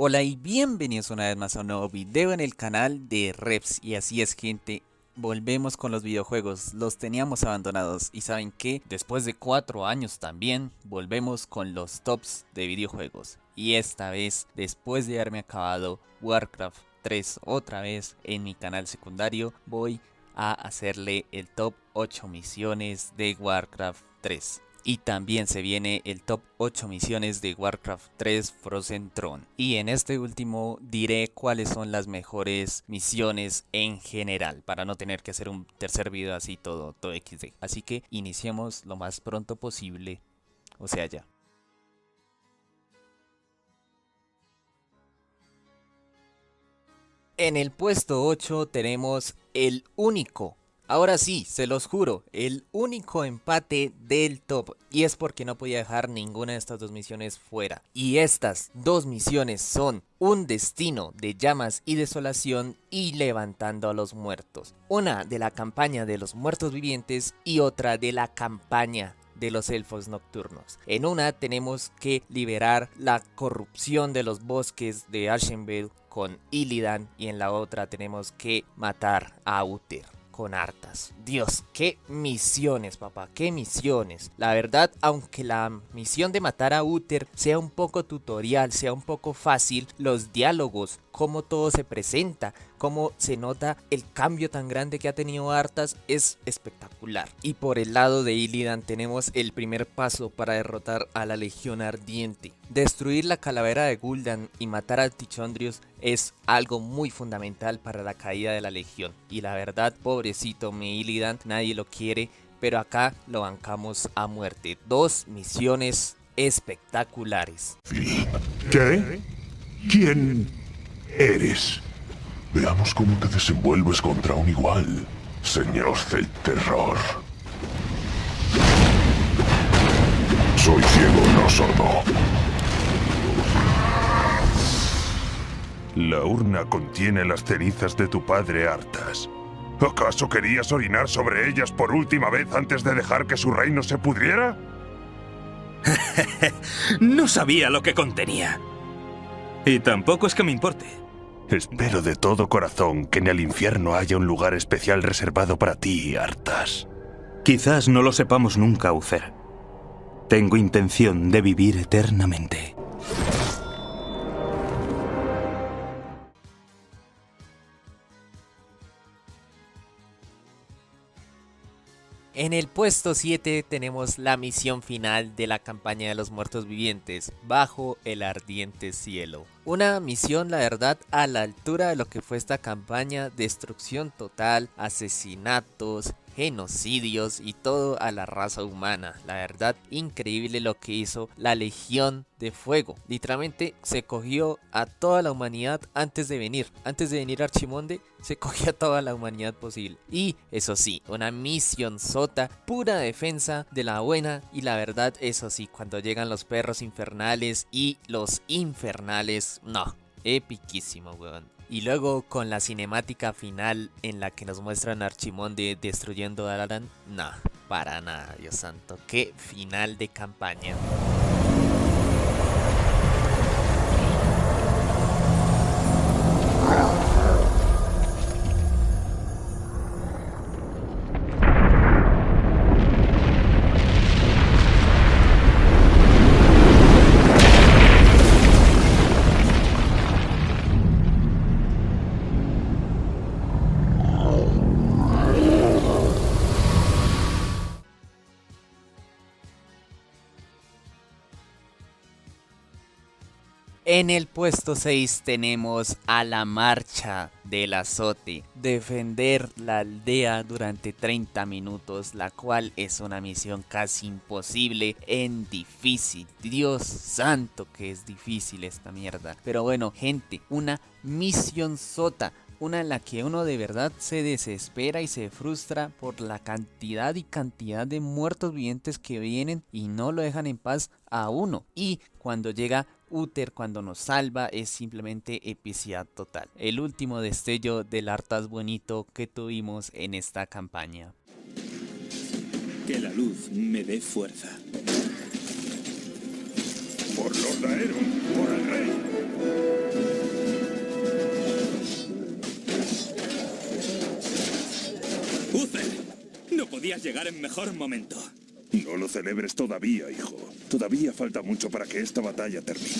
Hola y bienvenidos una vez más a un nuevo video en el canal de Reps. Y así es, gente, volvemos con los videojuegos, los teníamos abandonados y saben que después de 4 años también volvemos con los tops de videojuegos. Y esta vez, después de haberme acabado Warcraft 3 otra vez en mi canal secundario, voy a hacerle el top 8 misiones de Warcraft 3. Y también se viene el top 8 misiones de Warcraft 3 Frozen Throne. Y en este último diré cuáles son las mejores misiones en general, para no tener que hacer un tercer video así todo XD. Así que iniciemos lo más pronto posible, o sea ya. En el puesto 8 tenemos el único, ahora sí, se los juro, el único empate del top. Y es porque no podía dejar ninguna de estas dos misiones fuera. Y estas dos misiones son Un destino de llamas y desolación y Levantando a los muertos. Una de la campaña de los muertos vivientes y otra de la campaña de los elfos nocturnos. En una tenemos que liberar la corrupción de los bosques de Ashenvale con Illidan y en la otra tenemos que matar a Uther con Arthas. Dios, qué misiones, papá, qué misiones. La verdad, aunque la misión de matar a Uther sea un poco tutorial, sea un poco fácil, los diálogos, cómo todo se presenta, cómo se nota el cambio tan grande que ha tenido Arthas, es espectacular. Y por el lado de Illidan tenemos el primer paso para derrotar a la Legión Ardiente. Destruir la calavera de Gul'dan y matar a Tichondrius es algo muy fundamental para la caída de la Legión. Y la verdad, pobrecito mi Illidan, nadie lo quiere, pero acá lo bancamos a muerte. Dos misiones espectaculares. ¿Qué? ¿Quién eres? Veamos cómo te desenvuelves contra un igual, señor del terror. Soy ciego, no sordo. La urna contiene las cenizas de tu padre Arthas. ¿Acaso querías orinar sobre ellas por última vez antes de dejar que su reino se pudriera? No sabía lo que contenía. Y tampoco es que me importe. Espero de todo corazón que en el infierno haya un lugar especial reservado para ti, Arthas. Quizás no lo sepamos nunca, Uther. Tengo intención de vivir eternamente. En el puesto 7 tenemos la misión final de la campaña de los muertos vivientes, Bajo el ardiente cielo. Una misión, la verdad, a la altura de lo que fue esta campaña: destrucción total, asesinatos, genocidios y todo a la raza humana. La verdad, increíble lo que hizo la Legión de Fuego. Literalmente se cogió a toda la humanidad antes de venir Archimonde, se cogió a toda la humanidad posible. Y eso sí, una misión sota, pura defensa de la buena. Y la verdad, eso sí, cuando llegan los perros infernales y los infernales, no, epiquísimo, weón. Y luego con la cinemática final en la que nos muestran a Archimonde destruyendo a Dalaran, no, para nada, Dios santo, qué final de campaña. En el puesto 6 tenemos a la marcha del azote. Defender la aldea durante 30 minutos, la cual es una misión casi imposible en difícil. Dios santo que es difícil esta mierda. Pero bueno, gente, una misión sota. Una en la que uno de verdad se desespera y se frustra por la cantidad y cantidad de muertos vivientes que vienen y no lo dejan en paz a uno. Y cuando llega Uther, cuando nos salva, es simplemente epicidad total. El último destello del Arthas bonito que tuvimos en esta campaña. Que la luz me dé fuerza. Por los Daeron, por el rey. podías llegar en mejor momento. No lo celebres todavía, hijo. Todavía falta mucho para que esta batalla termine.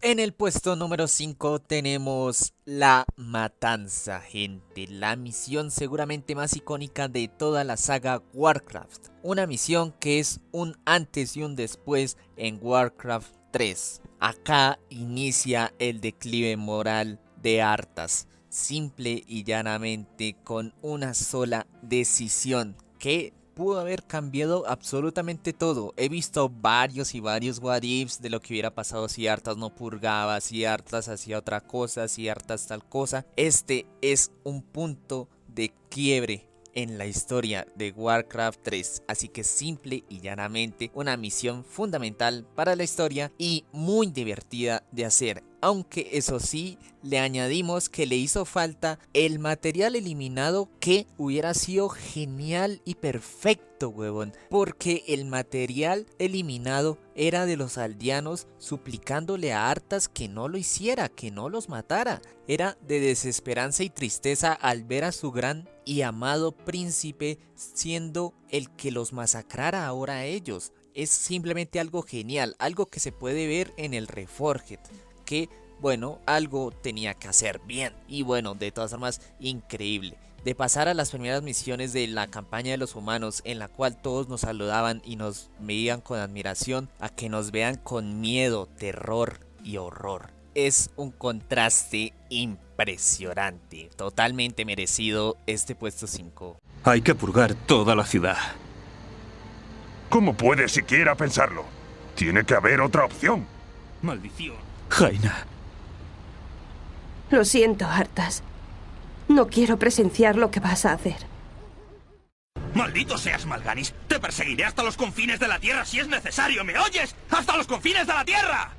En el puesto número 5 tenemos La Matanza, gente. La misión seguramente más icónica de toda la saga Warcraft. Una misión que es un antes y un después en Warcraft 3. Acá inicia el declive moral de Arthas. Simple y llanamente con una sola decisión que pudo haber cambiado absolutamente todo. He visto varios y varios what ifs de lo que hubiera pasado si Arthas no purgaba, si Arthas hacía otra cosa, si Arthas tal cosa. Este es un punto de quiebre en la historia de Warcraft 3, así que simple y llanamente una misión fundamental para la historia y muy divertida de hacer. Aunque eso sí, le añadimos que le hizo falta el material eliminado, que hubiera sido genial y perfecto, huevón. Porque el material eliminado era de los aldeanos suplicándole a Arthas que no lo hiciera, que no los matara. Era de desesperanza y tristeza al ver a su gran y amado príncipe siendo el que los masacrara ahora a ellos. Es simplemente algo genial, algo que se puede ver en el Reforged. Que bueno, algo tenía que hacer bien. Y bueno, de todas formas, increíble. De pasar a las primeras misiones de la campaña de los humanos, en la cual todos nos saludaban y nos veían con admiración, a que nos vean con miedo, terror y horror. Es un contraste impresionante. Totalmente merecido este puesto 5. Hay que purgar toda la ciudad. ¿Cómo puedes siquiera pensarlo? Tiene que haber otra opción. Maldición. Jaina. Lo siento, Arthas. No quiero presenciar lo que vas a hacer. ¡Maldito seas, Mal'Ganis! ¡Te perseguiré hasta los confines de la Tierra si es necesario! ¿Me oyes? ¡Hasta los confines de la Tierra!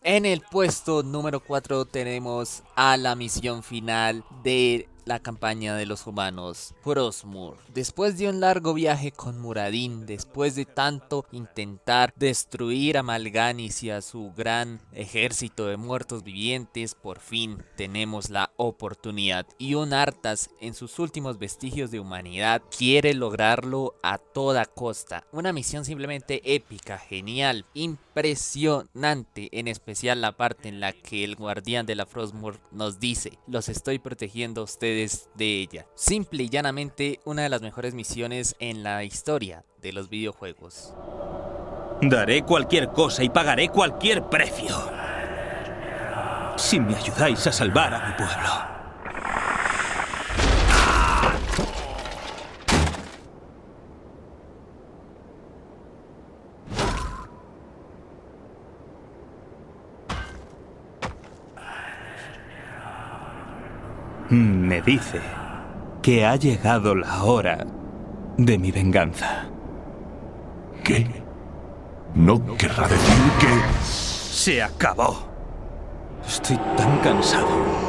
En el puesto número 4 tenemos a la misión final de la campaña de los humanos, Frostmourne. Después de un largo viaje con Muradin, después de tanto intentar destruir a Mal'Ganis y a su gran ejército de muertos vivientes, por fin tenemos la oportunidad. Y un Arthas, en sus últimos vestigios de humanidad, quiere lograrlo a toda costa. Una misión simplemente épica, genial, impresionante, en especial la parte en la que el guardián de la Frostmourne nos dice: los estoy protegiendo a ustedes de ella. Simple y llanamente una de las mejores misiones en la historia de los videojuegos. Daré cualquier cosa y pagaré cualquier precio si me ayudáis a salvar a mi pueblo. Me dice que ha llegado la hora de mi venganza. ¿Qué? ¿No querrá decir que...? Se acabó. Estoy tan cansado.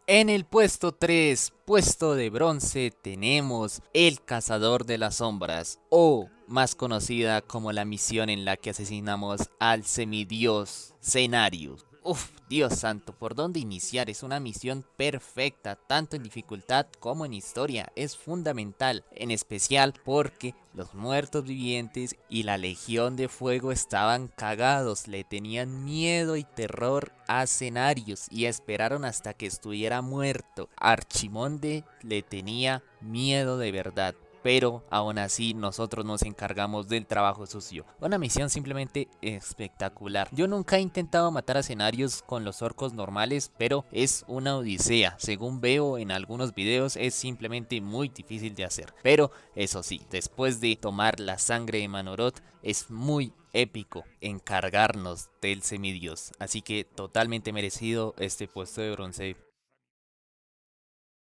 En el puesto 3, puesto de bronce, tenemos El Cazador de las Sombras, o más conocida como la misión en la que asesinamos al semidios Cenarius. Uf, Dios santo, ¿por dónde iniciar? Es una misión perfecta, tanto en dificultad como en historia. Es fundamental, en especial porque los muertos vivientes y la Legión de Fuego estaban cagados. Le tenían miedo y terror a Cenarius y esperaron hasta que estuviera muerto. Archimonde le tenía miedo de verdad. Pero aún así nosotros nos encargamos del trabajo sucio. Una misión simplemente espectacular. Yo nunca he intentado matar a Cenarius con los orcos normales, pero es una odisea. Según veo en algunos videos, es simplemente muy difícil de hacer. Pero eso sí, después de tomar la sangre de Manoroth, es muy épico encargarnos del semidios. Así que totalmente merecido este puesto de bronce.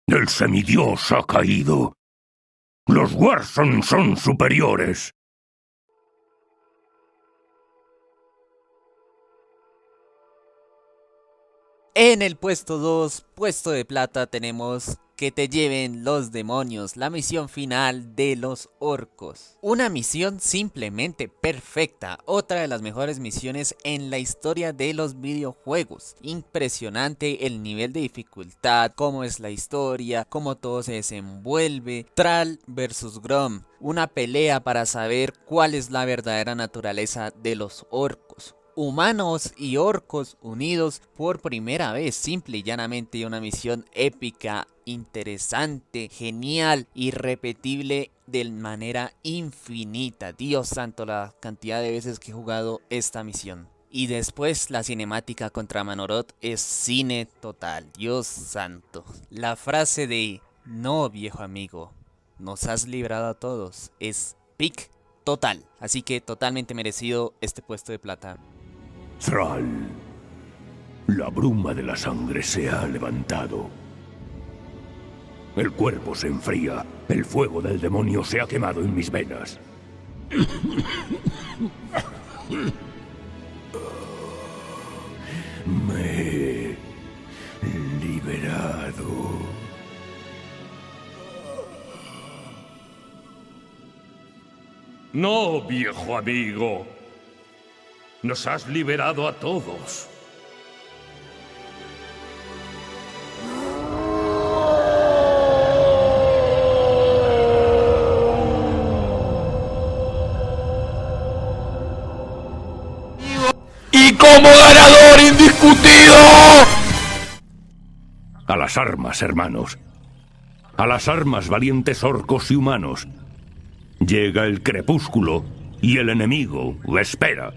¿El semidios ha caído? Los Warzone son superiores. En el puesto 2, puesto de plata, tenemos Que te lleven los demonios, la misión final de los orcos. Una misión simplemente perfecta, otra de las mejores misiones en la historia de los videojuegos. Impresionante el nivel de dificultad, cómo es la historia, cómo todo se desenvuelve. Thrall vs Grom, una pelea para saber cuál es la verdadera naturaleza de los orcos. Humanos y orcos unidos por primera vez, simple y llanamente una misión épica, interesante, genial, irrepetible de manera infinita. Dios santo, la cantidad de veces que he jugado esta misión. Y después la cinemática contra Manoroth es cine total, Dios santo. La frase de "no, viejo amigo, nos has librado a todos" es pic total. Así que totalmente merecido este puesto de plata. Thrall, la bruma de la sangre se ha levantado. El cuerpo se enfría, el fuego del demonio se ha quemado en mis venas. Me he liberado. No, viejo amigo. Nos has liberado a todos. Y como ganador indiscutido. A las armas, hermanos. A las armas, valientes orcos y humanos. Llega el crepúsculo y el enemigo espera.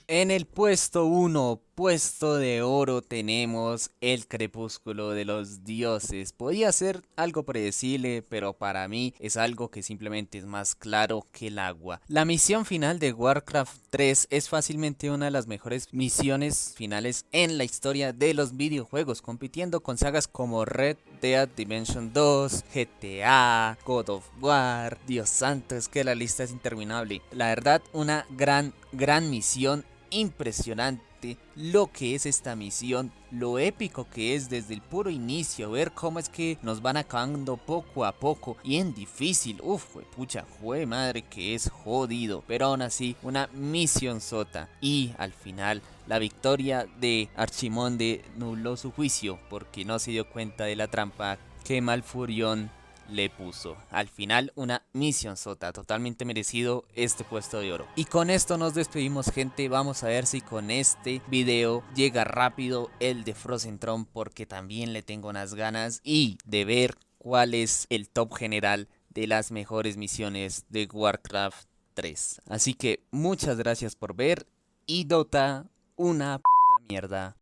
En el puesto 1, puesto de oro, tenemos el crepúsculo de los dioses. Podía ser algo predecible, pero para mí es algo que simplemente es más claro que el agua. La misión final de Warcraft 3 es fácilmente una de las mejores misiones finales en la historia de los videojuegos, compitiendo con sagas como Red Dead Redemption 2, GTA, God of War. Dios santo, es que la lista es interminable. La verdad, una gran misión. Impresionante lo que es esta misión, lo épico que es desde el puro inicio, ver cómo es que nos van acabando poco a poco y en difícil. Pucha, madre que es jodido, pero aún así una misión sota. Y al final la victoria de Archimonde nubló su juicio porque no se dio cuenta de la trampa que Malfurion le puso. Al final una misión sota, totalmente merecido este puesto de oro. Y con esto nos despedimos, gente. Vamos a ver si con este video llega rápido el de Frozen Throne, porque también le tengo unas ganas y de ver cuál es el top general de las mejores misiones de Warcraft 3. Así que muchas gracias por ver y Dota una puta mierda.